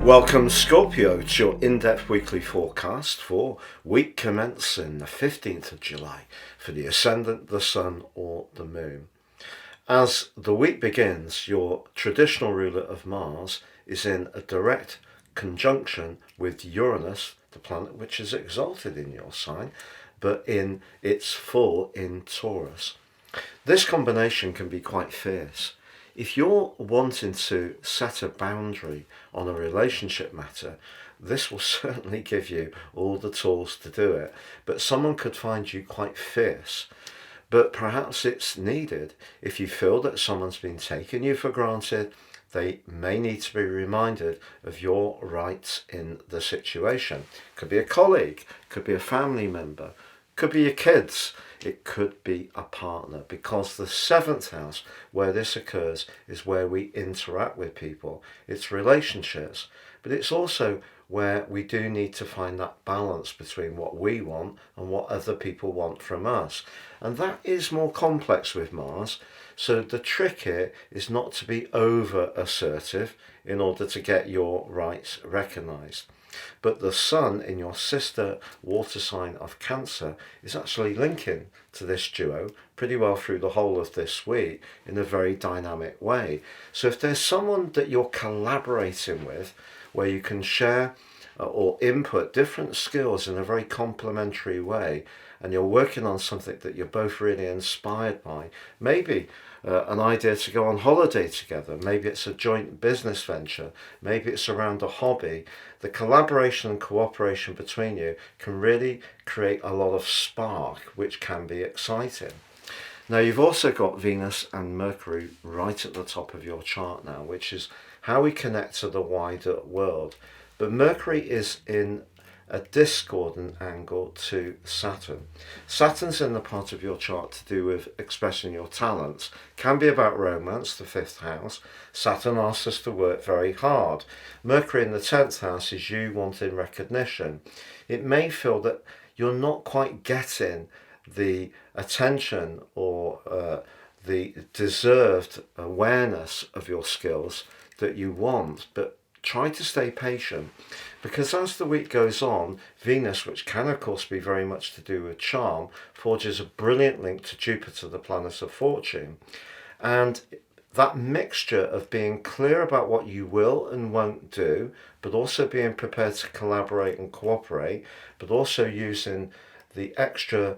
Welcome Scorpio to your in-depth weekly forecast for week commencing the 15th of July for the Ascendant, the Sun or the Moon. As the week begins, your traditional ruler of Mars is in a direct conjunction with Uranus, the planet which is exalted in your sign, but in its full in Taurus. This combination can be quite fierce. If you're wanting to set a boundary on a relationship matter, this will certainly give you all the tools to do it. But someone could find you quite fierce. But perhaps it's needed. If you feel that someone's been taking you for granted, they may need to be reminded of your rights in the situation. Could be a colleague, could be a family member, could be your kids. It could be a partner, because the seventh house where this occurs is where we interact with people. It's relationships, but it's also where we do need to find that balance between what we want and what other people want from us. And that is more complex with Mars. So the trick here is not to be over assertive in order to get your rights recognized. But the Sun in your sister water sign of Cancer is actually linking to this duo pretty well through the whole of this week in a very dynamic way. So if there's someone that you're collaborating with where you can share or input different skills in a very complementary way, and you're working on something that you're both really inspired by, maybe an idea to go on holiday together, maybe it's a joint business venture, maybe it's around a hobby, the collaboration and cooperation between you can really create a lot of spark, which can be exciting. Now you've also got Venus and Mercury right at the top of your chart now, which is how we connect to the wider world. But Mercury is in a discordant angle to Saturn. Saturn's in the part of your chart to do with expressing your talents. Can be about romance, the fifth house. Saturn asks us to work very hard. Mercury in the 10th house is you wanting recognition. It may feel that you're not quite getting the attention or the deserved awareness of your skills that you want, but try to stay patient, because as the week goes on, Venus, which can of course be very much to do with charm, forges a brilliant link to Jupiter, the planet of fortune. And that mixture of being clear about what you will and won't do, but also being prepared to collaborate and cooperate, but also using the extra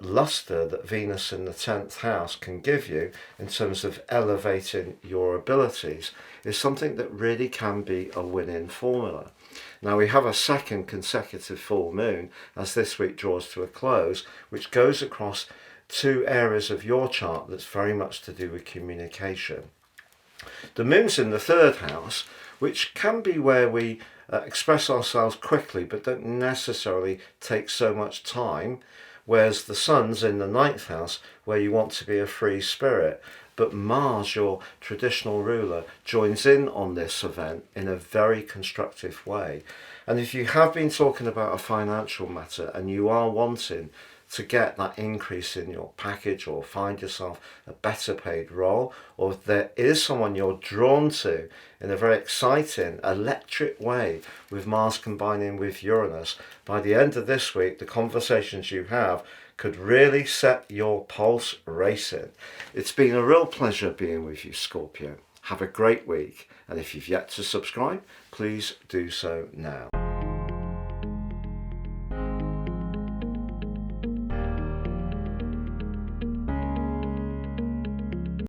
luster that Venus in the 10th house can give you in terms of elevating your abilities is something that really can be a winning formula. Now we have a second consecutive full moon as this week draws to a close, which goes across two areas of your chart that's very much to do with communication. The moon's in the 3rd house, which can be where we express ourselves quickly but don't necessarily take so much time, whereas the sun's in the 9th house where you want to be a free spirit. But Mars, your traditional ruler, joins in on this event in a very constructive way. And if you have been talking about a financial matter and you are wanting to get that increase in your package or find yourself a better paid role, or if there is someone you're drawn to in a very exciting electric way with Mars combining with Uranus, by the end of this week the conversations you have could really set your pulse racing. It's been a real pleasure being with you, Scorpio. Have a great week, and if you've yet to subscribe, please do so now.